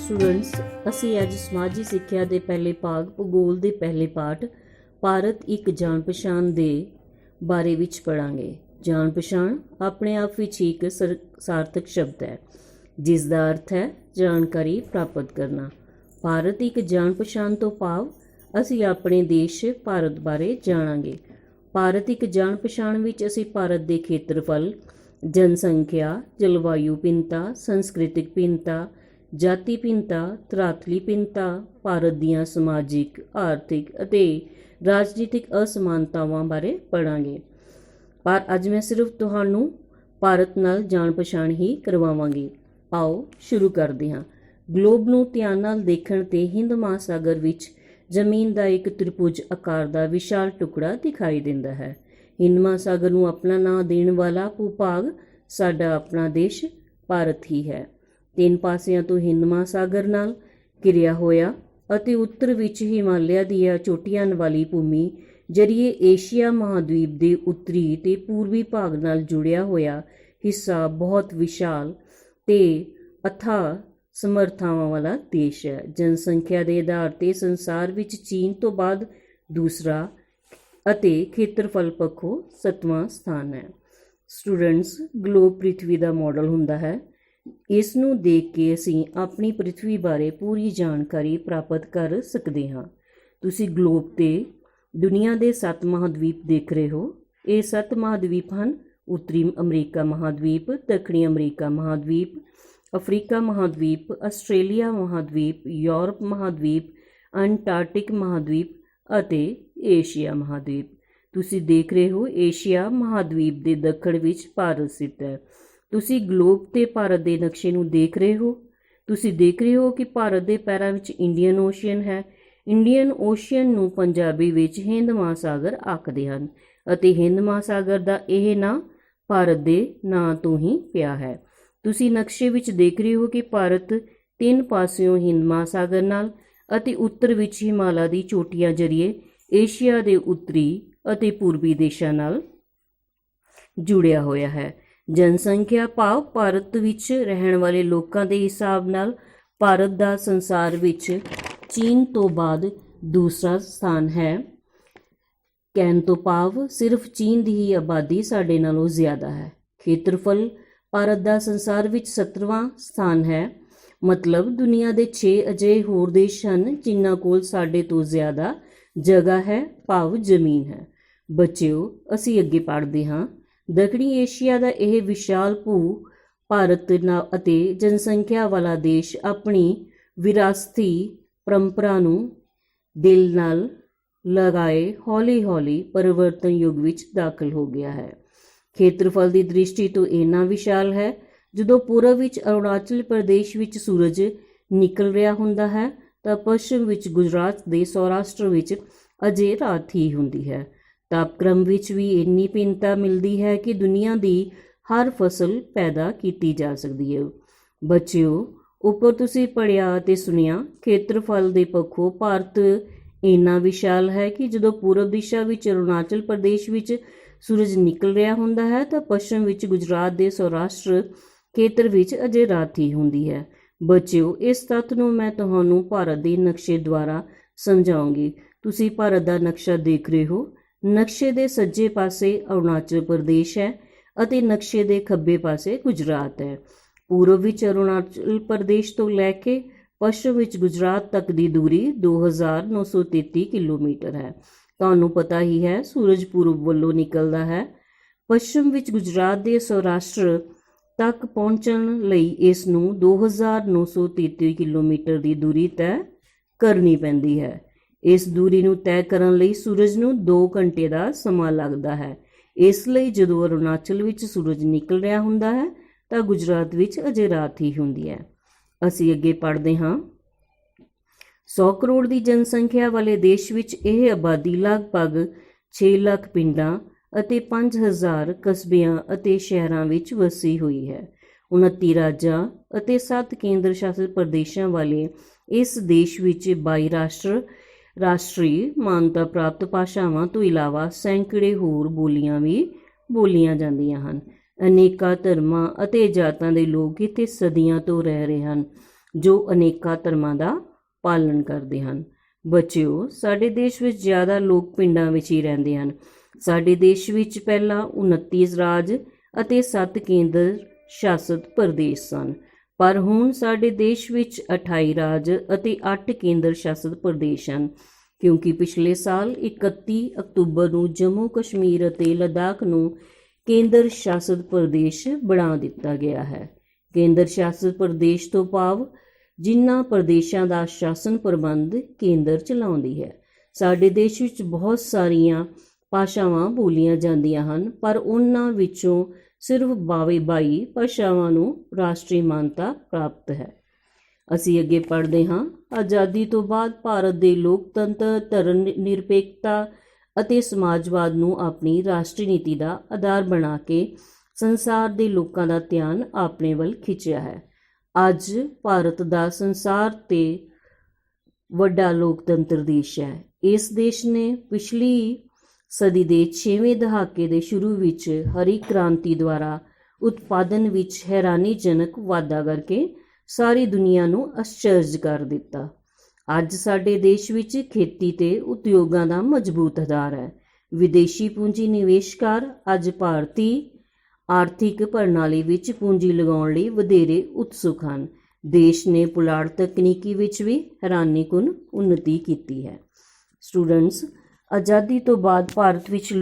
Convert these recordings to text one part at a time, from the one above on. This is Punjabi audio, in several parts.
स्टूडेंट्स ਅਸੀਂ ਅੱਜ ਸਮਾਜੀ ਸਿੱਖਿਆ ਦੇ ਪਹਿਲੇ ਭਾਗ ਭੂਗੋਲ ਦੇ ਪਹਿਲੇ ਪਾਠ ਭਾਰਤ ਇੱਕ ਜਾਣ ਪਛਾਣ ਦੇ ਬਾਰੇ ਵਿੱਚ ਪੜਾਂਗੇ। ਜਾਣ ਪਛਾਣ ਆਪਣੇ ਆਪ ਵਿੱਚ ਹੀ ਇੱਕ ਸਾਰਥਕ ਸ਼ਬਦ ਹੈ ਜਿਸ ਦਾ ਅਰਥ ਹੈ ਜਾਣਕਾਰੀ ਪ੍ਰਾਪਤ ਕਰਨਾ। ਭਾਰਤ ਇੱਕ ਜਾਣ ਪਛਾਣ ਤੋਂ ਭਾਵ ਅਸੀਂ ਆਪਣੇ ਦੇਸ਼ ਭਾਰਤ ਬਾਰੇ ਜਾਣਾਂਗੇ। ਭਾਰਤ ਇੱਕ ਜਾਣ ਪਛਾਣ ਵਿੱਚ ਅਸੀਂ ਭਾਰਤ ਦੇ ਖੇਤਰਫਲ, ਜਨਸੰਖਿਆ, ਜਲਵਾਯੂ ਭਿੰਨਤਾ, ਸੰਸਕ੍ਰਿਤਿਕ ਭਿੰਨਤਾ, ਜਾਤੀ ਭਿੰਨਤਾ, ਧਰਾਤਲੀ ਭਿੰਨਤਾ, ਭਾਰਤ ਦੀਆਂ ਸਮਾਜਿਕ, ਆਰਥਿਕ ਅਤੇ ਰਾਜਨੀਤਿਕ ਅਸਮਾਨਤਾਵਾਂ ਬਾਰੇ ਪੜਾਂਗੇ। ਪਰ ਅੱਜ ਮੈਂ ਸਿਰਫ ਤੁਹਾਨੂੰ ਭਾਰਤ ਨਾਲ ਜਾਣ ਪਛਾਣ ਹੀ ਕਰਵਾਵਾਂਗੀ। ਆਓ ਸ਼ੁਰੂ ਕਰਦੇ ਹਾਂ। ਗਲੋਬ ਨੂੰ ਧਿਆਨ ਨਾਲ ਦੇਖਣ 'ਤੇ ਹਿੰਦ ਮਹਾਸਾਗਰ ਵਿੱਚ ਜ਼ਮੀਨ ਦਾ ਇੱਕ ਤ੍ਰਿਭੁਜ ਆਕਾਰ ਦਾ ਵਿਸ਼ਾਲ ਟੁਕੜਾ ਦਿਖਾਈ ਦਿੰਦਾ ਹੈ। ਹਿੰਦ ਮਹਾਸਾਗਰ ਨੂੰ ਆਪਣਾ ਨਾਂ ਦੇਣ ਵਾਲਾ ਭੂ-ਭਾਗ ਸਾਡਾ ਆਪਣਾ ਦੇਸ਼ ਭਾਰਤ ਹੀ ਹੈ। ਤਿੰਨ ਪਾਸਿਆਂ ਤੋਂ ਹਿੰਦ ਮਹਾਸਾਗਰ ਨਾਲ ਘਿਰਿਆ ਹੋਇਆ ਅਤੇ ਉੱਤਰ ਵਿੱਚ ਹਿਮਾਲਿਆ ਦੀਆਂ ਚੋਟੀਆਂ ਵਾਲੀ ਭੂਮੀ ਜ਼ਰੀਏ ਏਸ਼ੀਆ ਮਹਾਂਦੀਪ ਦੇ ਉੱਤਰੀ ਤੇ ਪੂਰਬੀ ਭਾਗ ਨਾਲ ਜੁੜਿਆ ਹੋਇਆ ਹਿੱਸਾ ਬਹੁਤ ਵਿਸ਼ਾਲ ਤੇ ਅਥਾਹ ਸਮਰੱਥਾਵਾਂ ਵਾਲਾ ਦੇਸ਼ ਹੈ। ਜਨਸੰਖਿਆ ਦੇ ਆਧਾਰ 'ਤੇ ਸੰਸਾਰ ਵਿੱਚ ਚੀਨ ਤੋਂ ਬਾਅਦ ਦੂਸਰਾ ਅਤੇ ਖੇਤਰਫਲ ਪੱਖੋਂ 7ਵਾਂ ਸਥਾਨ ਹੈ। ਸਟੂਡੈਂਟਸ, ਗਲੋਬ ਪ੍ਰਿਥਵੀ ਦਾ ਮਾਡਲ ਹੁੰਦਾ ਹੈ। ਇਸ ਨੂੰ ਦੇਖ ਕੇ ਅਸੀਂ ਆਪਣੀ ਪ੍ਰਿਥਵੀ ਬਾਰੇ ਪੂਰੀ ਜਾਣਕਾਰੀ ਪ੍ਰਾਪਤ ਕਰ ਸਕਦੇ ਹਾਂ। ਤੁਸੀਂ ਗਲੋਬ 'ਤੇ ਦੁਨੀਆ ਦੇ 7 ਮਹਾਂਦੀਪ ਦੇਖ ਰਹੇ ਹੋ। ਇਹ 7 ਮਹਾਂਦੀਪ ਹਨ: ਉੱਤਰੀ ਅਮਰੀਕਾ ਮਹਾਂਦੀਪ, ਦੱਖਣੀ ਅਮਰੀਕਾ ਮਹਾਂਦੀਪ, ਅਫਰੀਕਾ ਮਹਾਂਦੀਪ, ਆਸਟ੍ਰੇਲੀਆ ਮਹਾਂਦੀਪ, ਯੂਰਪ ਮਹਾਂਦੀਪ, ਅੰਟਾਰਕਟਿਕ ਮਹਾਂਦੀਪ ਅਤੇ ਏਸ਼ੀਆ ਮਹਾਂਦੀਪ। ਤੁਸੀਂ ਦੇਖ ਰਹੇ ਹੋ ਏਸ਼ੀਆ ਮਹਾਂਦੀਪ ਦੇ ਦੱਖਣ ਵਿੱਚ ਭਾਰਤ ਸਥਿਤ ਹੈ। ਤੁਸੀਂ ਗਲੋਬ 'ਤੇ ਭਾਰਤ ਦੇ ਨਕਸ਼ੇ ਨੂੰ ਦੇਖ ਰਹੇ ਹੋ। ਤੁਸੀਂ ਦੇਖ ਰਹੇ ਹੋ ਕਿ ਭਾਰਤ ਦੇ ਪੈਰਾਂ ਵਿੱਚ ਇੰਡੀਅਨ ਓਸ਼ੀਅਨ ਹੈ। ਇੰਡੀਅਨ ਓਸ਼ੀਅਨ ਨੂੰ ਪੰਜਾਬੀ ਵਿੱਚ ਹਿੰਦ ਮਹਾਸਾਗਰ ਆਖਦੇ ਹਨ ਅਤੇ ਹਿੰਦ ਮਹਾਸਾਗਰ ਦਾ ਇਹ ਨਾਂ ਭਾਰਤ ਦੇ ਨਾਂ ਤੋਂ ਹੀ ਪਿਆ ਹੈ। ਤੁਸੀਂ ਨਕਸ਼ੇ ਵਿੱਚ ਦੇਖ ਰਹੇ ਹੋ ਕਿ ਭਾਰਤ ਤਿੰਨ ਪਾਸਿਓਂ ਹਿੰਦ ਮਹਾਸਾਗਰ ਨਾਲ ਅਤੇ ਉੱਤਰ ਵਿੱਚ ਹਿਮਾਲਿਆ ਦੀ ਚੋਟੀਆਂ ਜ਼ਰੀਏ ਏਸ਼ੀਆ ਦੇ ਉੱਤਰੀ ਅਤੇ ਪੂਰਬੀ ਦੇਸ਼ਾਂ ਨਾਲ ਜੁੜਿਆ ਹੋਇਆ ਹੈ। ਜਨਸੰਖਿਆ ਭਾਵ ਭਾਰਤ ਵਿੱਚ ਰਹਿਣ ਵਾਲੇ ਲੋਕਾਂ ਦੇ ਹਿਸਾਬ ਨਾਲ ਭਾਰਤ ਦਾ ਸੰਸਾਰ ਵਿੱਚ ਚੀਨ ਤੋਂ ਬਾਅਦ ਦੂਸਰਾ ਸਥਾਨ ਹੈ। ਕਹਿਣ ਤੋਂ ਭਾਵ ਸਿਰਫ ਚੀਨ ਦੀ ਹੀ ਆਬਾਦੀ ਸਾਡੇ ਨਾਲੋਂ ਜ਼ਿਆਦਾ ਹੈ। ਖੇਤਰਫਲ ਭਾਰਤ ਦਾ ਸੰਸਾਰ ਵਿੱਚ 17ਵਾਂ ਸਥਾਨ ਹੈ। ਮਤਲਬ ਦੁਨੀਆ ਦੇ 6 ਅਜਿਹੇ ਹੋਰ ਦੇਸ਼ ਹਨ ਜਿਨ੍ਹਾਂ ਕੋਲ ਸਾਡੇ ਤੋਂ ਜ਼ਿਆਦਾ ਜਗ੍ਹਾ ਹੈ, ਭਾਵ ਜ਼ਮੀਨ ਹੈ। ਬੱਚਿਓ, ਅਸੀਂ ਅੱਗੇ ਪੜ੍ਹਦੇ ਹਾਂ। ਦੱਖਣੀ ਏਸ਼ੀਆ ਦਾ ਇਹ ਵਿਸ਼ਾਲ ਭੂ ਭਾਰਤ ਅਤੇ ਜਨਸੰਖਿਆ ਵਾਲਾ ਦੇਸ਼ ਆਪਣੀ ਵਿਰਾਸਤੀ ਪਰੰਪਰਾ ਨੂੰ ਦਿਲ ਨਾਲ ਲਗਾਏ ਹੌਲੀ-ਹੌਲੀ ਪਰਿਵਰਤਨ ਯੁੱਗ ਵਿੱਚ ਦਾਖਲ ਹੋ ਗਿਆ ਹੈ। ਖੇਤਰਫਲ ਦੀ ਦ੍ਰਿਸ਼ਟੀ ਤੋਂ ਇੰਨਾ ਵਿਸ਼ਾਲ ਹੈ, ਜਦੋਂ ਪੂਰਬ ਵਿੱਚ ਅਰੁਣਾਚਲ ਪ੍ਰਦੇਸ਼ ਵਿੱਚ ਸੂਰਜ ਨਿਕਲ ਰਿਹਾ ਹੁੰਦਾ ਹੈ ਤਾਂ ਪੱਛਮ ਵਿੱਚ ਗੁਜਰਾਤ ਦੇ ਸੌਰਾਸ਼ਟਰ ਵਿੱਚ ਅਜੇ ਰਾਤ ਹੀ ਹੁੰਦੀ ਹੈ। ਤਾਪਕ੍ਰਮ ਵਿੱਚ ਵੀ ਇੰਨੀ ਭਿੰਨਤਾ ਮਿਲਦੀ ਹੈ ਕਿ ਦੁਨੀਆ ਦੀ ਹਰ ਫਸਲ ਪੈਦਾ ਕੀਤੀ ਜਾ ਸਕਦੀ ਹੈ। ਬੱਚਿਓ, ਉੱਪਰ ਤੁਸੀਂ ਪੜ੍ਹਿਆ ਅਤੇ ਸੁਣਿਆ, ਖੇਤਰਫਲ ਦੇ ਪੱਖੋਂ ਭਾਰਤ ਇੰਨਾ ਵਿਸ਼ਾਲ ਹੈ ਕਿ ਜਦੋਂ ਪੂਰਬ ਦਿਸ਼ਾ ਵਿੱਚ ਅਰੁਣਾਚਲ ਪ੍ਰਦੇਸ਼ ਵਿੱਚ ਸੂਰਜ ਨਿਕਲ ਰਿਹਾ ਹੁੰਦਾ ਹੈ ਤਾਂ ਪੱਛਮ ਵਿੱਚ ਗੁਜਰਾਤ ਦੇ ਸੌਰਾਸ਼ਟਰ ਖੇਤਰ ਵਿੱਚ ਅਜੇ ਰਾਤ ਹੀ ਹੁੰਦੀ ਹੈ। ਬੱਚਿਓ, ਇਸ ਤੱਥ ਨੂੰ ਮੈਂ ਤੁਹਾਨੂੰ ਭਾਰਤ ਦੇ ਨਕਸ਼ੇ ਦੁਆਰਾ ਸਮਝਾਉਂਗੀ। ਤੁਸੀਂ ਭਾਰਤ ਦਾ ਨਕਸ਼ਾ ਦੇਖ ਰਹੇ ਹੋ। ਨਕਸ਼ੇ ਦੇ ਸੱਜੇ ਪਾਸੇ ਅਰੁਣਾਚਲ ਪ੍ਰਦੇਸ਼ ਹੈ ਅਤੇ ਨਕਸ਼ੇ ਦੇ ਖੱਬੇ ਪਾਸੇ ਗੁਜਰਾਤ ਹੈ। ਪੂਰਬ ਵਿੱਚ ਅਰੁਣਾਚਲ ਪ੍ਰਦੇਸ਼ ਤੋਂ ਲੈ ਕੇ ਪੱਛਮ ਵਿੱਚ ਗੁਜਰਾਤ ਤੱਕ ਦੀ ਦੂਰੀ 2933 ਕਿਲੋਮੀਟਰ ਹੈ। ਤੁਹਾਨੂੰ ਪਤਾ ਹੀ ਹੈ ਸੂਰਜ ਪੂਰਬ ਵੱਲੋਂ ਨਿਕਲਦਾ ਹੈ। ਪੱਛਮ ਵਿੱਚ ਗੁਜਰਾਤ ਦੇ ਸੌਰਾਸ਼ਟਰ ਤੱਕ ਪਹੁੰਚਣ ਲਈ ਇਸ ਨੂੰ 2933 ਕਿਲੋਮੀਟਰ ਦੀ ਦੂਰੀ ਤੈਅ ਕਰਨੀ ਪੈਂਦੀ ਹੈ। ਇਸ ਦੂਰੀ ਨੂੰ ਤੈਅ ਕਰਨ ਲਈ ਸੂਰਜ ਨੂੰ 2 ਘੰਟੇ ਦਾ ਸਮਾਂ ਲੱਗਦਾ ਹੈ। ਇਸ ਲਈ ਜਦੋਂ ਅਰੁਣਾਚਲ ਵਿੱਚ ਸੂਰਜ ਨਿਕਲ ਰਿਹਾ ਹੁੰਦਾ ਹੈ ਤਾਂ ਗੁਜਰਾਤ ਵਿੱਚ ਅਜੇ ਰਾਤ ਹੀ ਹੁੰਦੀ ਹੈ। ਅਸੀਂ ਅੱਗੇ ਪੜ੍ਹਦੇ ਹਾਂ। 100 ਕਰੋੜ ਦੀ ਜਨਸੰਖਿਆ ਵਾਲੇ ਦੇਸ਼ ਵਿੱਚ ਇਹ ਆਬਾਦੀ ਲਗਭਗ 6 ਲੱਖ ਪਿੰਡਾਂ ਅਤੇ 5000 ਕਸਬਿਆਂ ਅਤੇ ਸ਼ਹਿਰਾਂ ਵਿੱਚ ਵਸੀ ਹੋਈ ਹੈ। 29 ਰਾਜਾਂ ਅਤੇ 7 ਕੇਂਦਰ ਸ਼ਾਸਿਤ ਪ੍ਰਦੇਸ਼ਾਂ ਵਾਲੇ ਇਸ ਦੇਸ਼ ਵਿੱਚ 22 ਰਾਸ਼ਟਰੀ ਮਾਨਤਾ ਪ੍ਰਾਪਤ ਭਾਸ਼ਾਵਾਂ ਤੋਂ ਇਲਾਵਾ ਸੈਂਕੜੇ ਹੋਰ ਬੋਲੀਆਂ ਵੀ ਬੋਲੀਆਂ ਜਾਂਦੀਆਂ ਹਨ। ਅਨੇਕਾਂ ਧਰਮਾਂ ਅਤੇ ਜਾਤਾਂ ਦੇ ਲੋਕ ਇੱਥੇ ਸਦੀਆਂ ਤੋਂ ਰਹਿ ਰਹੇ ਹਨ। ਜੋ ਅਨੇਕਾਂ ਧਰਮਾਂ ਦਾ ਪਾਲਣ ਕਰਦੇ ਹਨ। ਬੱਚਿਓ, ਸਾਡੇ ਦੇਸ਼ ਵਿੱਚ ਜ਼ਿਆਦਾ ਲੋਕ ਪਿੰਡਾਂ ਵਿੱਚ ਹੀ ਰਹਿੰਦੇ ਹਨ। ਸਾਡੇ ਦੇਸ਼ ਵਿੱਚ ਪਹਿਲਾਂ 29 ਰਾਜ ਅਤੇ 7 ਕੇਂਦਰ ਸ਼ਾਸਤ ਪ੍ਰਦੇਸ਼ ਸਨ, ਪਰ ਹੁਣ ਸਾਡੇ ਦੇਸ਼ ਵਿੱਚ 28 ਰਾਜ ਅਤੇ 8 ਕੇਂਦਰ ਸ਼ਾਸਤ ਪ੍ਰਦੇਸ਼ ਹਨ, ਕਿਉਂਕਿ ਪਿਛਲੇ ਸਾਲ 31 ਅਕਤੂਬਰ ਨੂੰ ਜੰਮੂ ਕਸ਼ਮੀਰ ਅਤੇ ਲੱਦਾਖ ਨੂੰ ਕੇਂਦਰ ਸ਼ਾਸਤ ਪ੍ਰਦੇਸ਼ ਬਣਾ ਦਿੱਤਾ ਗਿਆ ਹੈ। ਕੇਂਦਰ ਸ਼ਾਸਤ ਪ੍ਰਦੇਸ਼ ਤੋਂ ਭਾਵ ਜਿਨ੍ਹਾਂ ਪ੍ਰਦੇਸ਼ਾਂ ਦਾ ਸ਼ਾਸਨ ਪ੍ਰਬੰਧ ਕੇਂਦਰ ਚਲਾਉਂਦੀ ਹੈ। ਸਾਡੇ ਦੇਸ਼ ਵਿੱਚ ਬਹੁਤ ਸਾਰੀਆਂ ਭਾਸ਼ਾਵਾਂ ਬੋਲੀਆਂ ਜਾਂਦੀਆਂ ਹਨ, ਪਰ ਉਹਨਾਂ ਵਿੱਚੋਂ ਸਿਰਫ 22 ਭਾਸ਼ਾਵਾਂ ਨੂੰ ਰਾਸ਼ਟਰੀ ਮਾਨਤਾ ਪ੍ਰਾਪਤ ਹੈ। ਅਸੀਂ ਅੱਗੇ ਪੜ੍ਹਦੇ ਹਾਂ। ਆਜ਼ਾਦੀ ਤੋਂ ਬਾਅਦ ਭਾਰਤ ਦੇ ਲੋਕਤੰਤਰ, ਧਰਮ ਨਿਰਪੇਖਤਾ ਅਤੇ ਸਮਾਜਵਾਦ ਨੂੰ ਆਪਣੀ ਰਾਸ਼ਟਰੀ ਨੀਤੀ ਦਾ ਆਧਾਰ ਬਣਾ ਕੇ ਸੰਸਾਰ ਦੇ ਲੋਕਾਂ ਦਾ ਧਿਆਨ ਆਪਣੇ ਵੱਲ ਖਿੱਚਿਆ ਹੈ। ਅੱਜ ਭਾਰਤ ਦਾ ਸੰਸਾਰ 'ਤੇ ਵੱਡਾ ਲੋਕਤੰਤਰ ਦੇਸ਼ ਹੈ। ਇਸ ਦੇਸ਼ ਨੇ ਪਿਛਲੀ ਸਦੀ ਦੇ 6ਵੇਂ ਦਹਾਕੇ ਦੇ ਸ਼ੁਰੂ ਵਿੱਚ ਹਰੀ ਕ੍ਰਾਂਤੀ ਦੁਆਰਾ ਉਤਪਾਦਨ ਵਿੱਚ ਹੈਰਾਨੀਜਨਕ ਵਾਧਾ ਕਰਕੇ ਸਾਰੀ ਦੁਨੀਆ ਨੂੰ ਅਚਰਜ ਕਰ ਦਿੱਤਾ। ਅੱਜ ਸਾਡੇ ਦੇਸ਼ ਵਿੱਚ ਖੇਤੀ ਤੇ ਉਦਯੋਗਾਂ ਦਾ ਮਜ਼ਬੂਤ ਆਧਾਰ ਹੈ। ਵਿਦੇਸ਼ੀ ਪੂੰਜੀ ਨਿਵੇਸ਼ਕਾਰ ਅੱਜ ਭਾਰਤੀ ਆਰਥਿਕ ਪ੍ਰਣਾਲੀ ਵਿੱਚ ਪੂੰਜੀ ਲਗਾਉਣ ਲਈ ਵਧੇਰੇ ਉਤਸੁਕ ਹਨ। ਦੇਸ਼ ਨੇ ਪੁਲਾੜ ਤਕਨੀਕੀ ਵਿੱਚ ਵੀ ਹੈਰਾਨੀਕੁੰਨ ਉੱਨਤੀ ਕੀਤੀ ਹੈ। ਸਟੂਡੈਂਟਸ, ਆਜ਼ਾਦੀ ਤੋਂ ਬਾਅਦ ਭਾਰਤ ਵਿੱਚ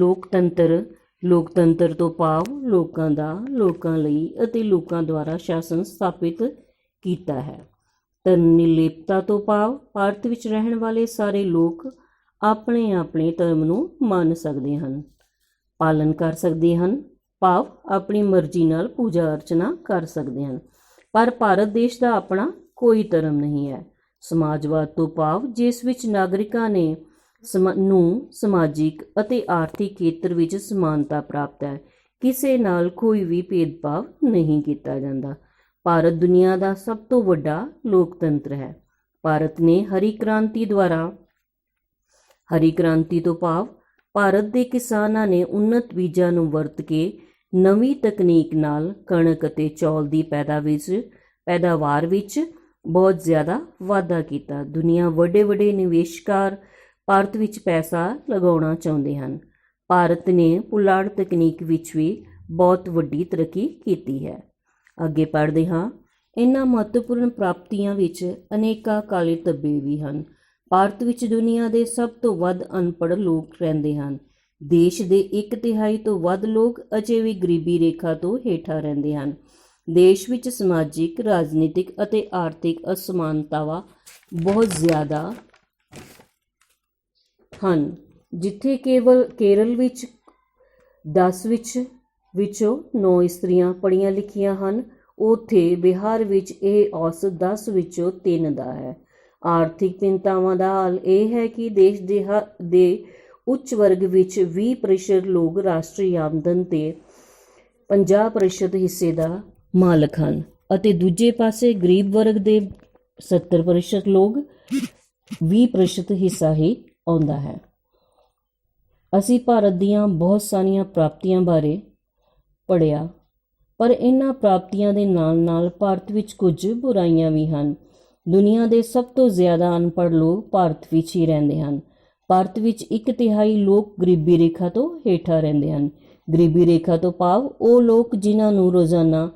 ਲੋਕਤੰਤਰ ਤੋਂ ਭਾਵ ਲੋਕਾਂ ਦਾ, ਲੋਕਾਂ ਲਈ ਅਤੇ ਲੋਕਾਂ ਦੁਆਰਾ ਸ਼ਾਸਨ ਸਥਾਪਿਤ ਕੀਤਾ ਹੈ। ਧਰਮ ਨਿਰਪੇਖਤਾ ਤੋਂ ਭਾਵ ਭਾਰਤ ਵਿੱਚ ਰਹਿਣ ਵਾਲੇ ਸਾਰੇ ਲੋਕ ਆਪਣੇ ਆਪਣੇ ਧਰਮ ਨੂੰ ਮੰਨ ਸਕਦੇ ਹਨ, ਪਾਲਣ ਕਰ ਸਕਦੇ ਹਨ, ਭਾਵ ਆਪਣੀ ਮਰਜ਼ੀ ਨਾਲ ਪੂਜਾ ਅਰਚਨਾ ਕਰ ਸਕਦੇ ਹਨ। ਪਰ ਭਾਰਤ ਦੇਸ਼ ਦਾ ਆਪਣਾ ਕੋਈ ਧਰਮ ਨਹੀਂ ਹੈ। ਸਮਾਜਵਾਦ ਤੋਂ ਭਾਵ ਜਿਸ ਵਿੱਚ ਨਾਗਰਿਕਾਂ ਨੂੰ ਸਮਾਜਿਕ ਅਤੇ ਆਰਥਿਕ ਖੇਤਰ ਵਿੱਚ ਸਮਾਨਤਾ ਪ੍ਰਾਪਤ ਹੈ, ਕਿਸੇ ਨਾਲ ਕੋਈ ਵੀ ਭੇਦਭਾਵ ਨਹੀਂ ਕੀਤਾ ਜਾਂਦਾ। ਭਾਰਤ ਦੁਨੀਆ ਦਾ ਸਭ ਤੋਂ ਵੱਡਾ ਲੋਕਤੰਤਰ ਹੈ। ਭਾਰਤ ਨੇ ਹਰੀ ਕ੍ਰਾਂਤੀ ਤੋਂ ਭਾਵ ਭਾਰਤ ਦੇ ਕਿਸਾਨਾਂ ਨੇ ਉੱਨਤ ਬੀਜਾਂ ਨੂੰ ਵਰਤ ਕੇ ਨਵੀਂ ਤਕਨੀਕ ਨਾਲ ਕਣਕ ਅਤੇ ਚੌਲ ਦੀ ਪੈਦਾਵਾਰ ਵਿੱਚ ਬਹੁਤ ਜ਼ਿਆਦਾ ਵਾਧਾ ਕੀਤਾ। ਦੁਨੀਆ ਵੱਡੇ ਨਿਵੇਸ਼ਕਾਰ ਭਾਰਤ ਵਿੱਚ ਪੈਸਾ ਲਗਾਉਣਾ ਚਾਹੁੰਦੇ ਹਨ। ਭਾਰਤ ਨੇ ਪੁਲਾੜ ਤਕਨੀਕ ਵਿੱਚ ਵੀ ਬਹੁਤ ਵੱਡੀ ਤਰੱਕੀ ਕੀਤੀ ਹੈ। ਅੱਗੇ ਪੜ੍ਹਦੇ ਹਾਂ। ਇਹਨਾਂ ਮਹੱਤਵਪੂਰਨ ਪ੍ਰਾਪਤੀਆਂ ਵਿੱਚ ਅਨੇਕਾਂ ਕਾਲੇ ਧੱਬੇ ਵੀ ਹਨ। ਭਾਰਤ ਵਿੱਚ ਦੁਨੀਆ ਦੇ ਸਭ ਤੋਂ ਵੱਧ ਅਨਪੜ੍ਹ ਲੋਕ ਰਹਿੰਦੇ ਹਨ। ਦੇਸ਼ ਦੇ 1/3 ਤੋਂ ਵੱਧ ਲੋਕ ਅਜੇ ਵੀ ਗਰੀਬੀ ਰੇਖਾ ਤੋਂ ਹੇਠਾਂ ਰਹਿੰਦੇ ਹਨ। ਦੇਸ਼ ਵਿੱਚ ਸਮਾਜਿਕ, ਰਾਜਨੀਤਿਕ ਅਤੇ ਆਰਥਿਕ ਅਸਮਾਨਤਾਵਾਂ ਬਹੁਤ ਜ਼ਿਆਦਾ ਹਨ। ਜਿੱਥੇ ਕੇਰਲ ਵਿੱਚ 10 ਵਿੱਚੋਂ 9 ਇਸਤਰੀਆਂ ਪੜ੍ਹੀਆਂ ਲਿਖੀਆਂ ਹਨ, ਉੱਥੇ ਬਿਹਾਰ ਵਿੱਚ ਇਹ ਔਸਤ 10 ਵਿੱਚੋਂ 3 ਦਾ ਹੈ। ਆਰਥਿਕ ਭਿੰਨਤਾਵਾਂ ਦਾ ਹਾਲ ਇਹ ਹੈ ਕਿ ਦੇਸ਼ ਦੇ ਉੱਚ ਵਰਗ ਵਿੱਚ 20% ਲੋਕ ਰਾਸ਼ਟਰੀ ਆਮਦਨ ਦੇ 50% ਹਿੱਸੇ ਦਾ ਮਾਲਕ ਹਨ ਅਤੇ ਦੂਜੇ ਪਾਸੇ ਗਰੀਬ ਵਰਗ ਦੇ 70% ਲੋਕ 20% ਹਿੱਸਾ ਹੀ ਆਉਂਦਾ ਹੈ। ਅਸੀਂ ਭਾਰਤ ਦੀਆਂ ਬਹੁਤ ਸਾਰੀਆਂ ਪ੍ਰਾਪਤੀਆਂ ਬਾਰੇ ਪੜ੍ਹਿਆ, ਪਰ ਇਹਨਾਂ ਪ੍ਰਾਪਤੀਆਂ ਦੇ ਨਾਲ ਭਾਰਤ ਵਿੱਚ ਕੁਝ ਬੁਰਾਈਆਂ ਵੀ ਹਨ। ਦੁਨੀਆ ਦੇ ਸਭ ਤੋਂ ਜ਼ਿਆਦਾ ਅਨਪੜ੍ਹ ਲੋਕ ਭਾਰਤ ਵਿੱਚ ਹੀ ਰਹਿੰਦੇ ਹਨ। ਭਾਰਤ ਵਿੱਚ 1/3 ਲੋਕ ਗਰੀਬੀ ਰੇਖਾ ਤੋਂ ਹੇਠਾਂ ਰਹਿੰਦੇ ਹਨ। ਗਰੀਬੀ ਰੇਖਾ ਤੋਂ ਭਾਵ ਉਹ ਲੋਕ ਜਿਨ੍ਹਾਂ ਨੂੰ ਰੋਜ਼ਾਨਾ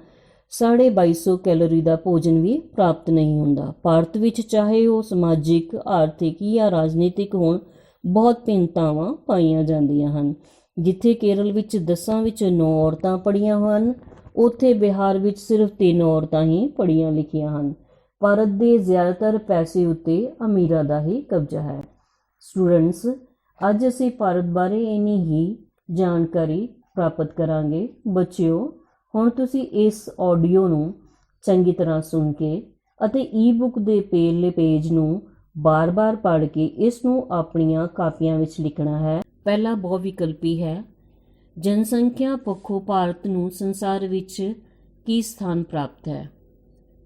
250 ਕੈਲੋਰੀ ਦਾ ਭੋਜਨ ਵੀ ਪ੍ਰਾਪਤ ਨਹੀਂ ਹੁੰਦਾ। ਭਾਰਤ ਵਿੱਚ ਚਾਹੇ ਉਹ ਸਮਾਜਿਕ, ਆਰਥਿਕ ਜਾਂ ਰਾਜਨੀਤਿਕ ਹੋਣ, ਬਹੁਤ ਭਿੰਨਤਾਵਾਂ ਪਾਈਆਂ ਜਾਂਦੀਆਂ ਹਨ। ਜਿੱਥੇ ਕੇਰਲ ਵਿੱਚ 10 ਵਿੱਚ 9 ਔਰਤਾਂ ਪੜ੍ਹੀਆਂ ਹਨ, ਉੱਥੇ ਬਿਹਾਰ ਵਿੱਚ ਸਿਰਫ 3 ਔਰਤਾਂ ਹੀ ਪੜ੍ਹੀਆਂ ਲਿਖੀਆਂ ਹਨ। ਭਾਰਤ ਦੇ ਜ਼ਿਆਦਾਤਰ ਪੈਸੇ ਉੱਤੇ ਅਮੀਰਾਂ ਦਾ ਹੀ ਕਬਜ਼ਾ ਹੈ। ਸਟੂਡੈਂਟਸ, ਅੱਜ ਅਸੀਂ ਭਾਰਤ ਬਾਰੇ ਇੰਨੀ ਹੀ ਜਾਣਕਾਰੀ ਪ੍ਰਾਪਤ ਕਰਾਂਗੇ। ਬੱਚਿਓ, ਹੁਣ ਤੁਸੀਂ ਇਸ ਆਡੀਓ ਨੂੰ ਚੰਗੀ ਤਰ੍ਹਾਂ ਸੁਣ ਕੇ ਅਤੇ ਈ-ਬੁੱਕ ਦੇ ਪਹਿਲੇ ਪੇਜ ਨੂੰ ਬਾਰ-ਬਾਰ ਪੜ੍ਹ ਕੇ ਇਸ ਨੂੰ ਆਪਣੀਆਂ ਕਾਪੀਆਂ ਵਿੱਚ ਲਿਖਣਾ ਹੈ। ਪਹਿਲਾ ਬਹੁ ਵਿਕਲਪੀ ਹੈ। ਜਨਸੰਖਿਆ ਪੱਖੋਂ ਭਾਰਤ ਨੂੰ ਸੰਸਾਰ ਵਿੱਚ ਕੀ ਸਥਾਨ ਪ੍ਰਾਪਤ ਹੈ?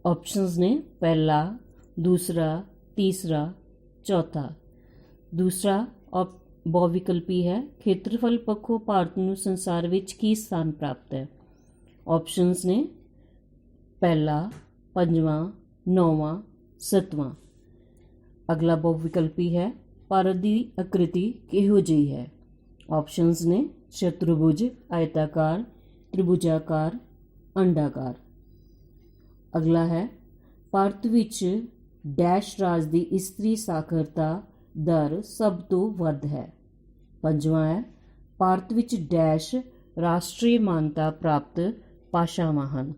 ਆਪਸ਼ਨਸ ਨੇ ਪਹਿਲਾ, ਦੂਸਰਾ, ਤੀਸਰਾ, ਚੌਥਾ। ਦੂਸਰਾ ਬਹੁ ਵਿਕਲਪੀ ਹੈ। ਖੇਤਰਫਲ ਪੱਖੋਂ ਭਾਰਤ ਨੂੰ ਸੰਸਾਰ ਵਿੱਚ ਕੀ ਸਥਾਨ ਪ੍ਰਾਪਤ ਹੈ? ਆਪਸ਼ਨਸ ਨੇ ਪਹਿਲਾ, 5ਵਾਂ, 9ਵਾਂ 7ਵਾਂ। ਅਗਲਾ ਬਹੁ ਵਿਕਲਪੀ ਹੈ, ਭਾਰਤ ਦੀ ਆਕ੍ਰਿਤੀ ਕਿਹੋ ਜਿਹੀ ਹੈ? ਆਪਸ਼ਨਸ ਨੇ ਚਤੁਰਭੁਜ, ਆਇਤਾਕਾਰ, ਤ੍ਰਿਭੁਜਾਕਾਰ, ਅੰਡਾਕਾਰ। ਅਗਲਾ ਹੈ, ਭਾਰਤ ਵਿੱਚ ਡੈਸ਼ ਰਾਜ ਦੀ ਇਸਤਰੀ ਸਾਖਰਤਾ ਦਰ ਸਭ ਤੋਂ ਵੱਧ ਹੈ। 5ਵਾਂ ਹੈ, ਭਾਰਤ ਵਿੱਚ ਡੈਸ਼ ਰਾਸ਼ਟਰੀ ਮਾਨਤਾ ਪ੍ਰਾਪਤ ਭਾਸ਼ਾਵਾਂ ਹਨ।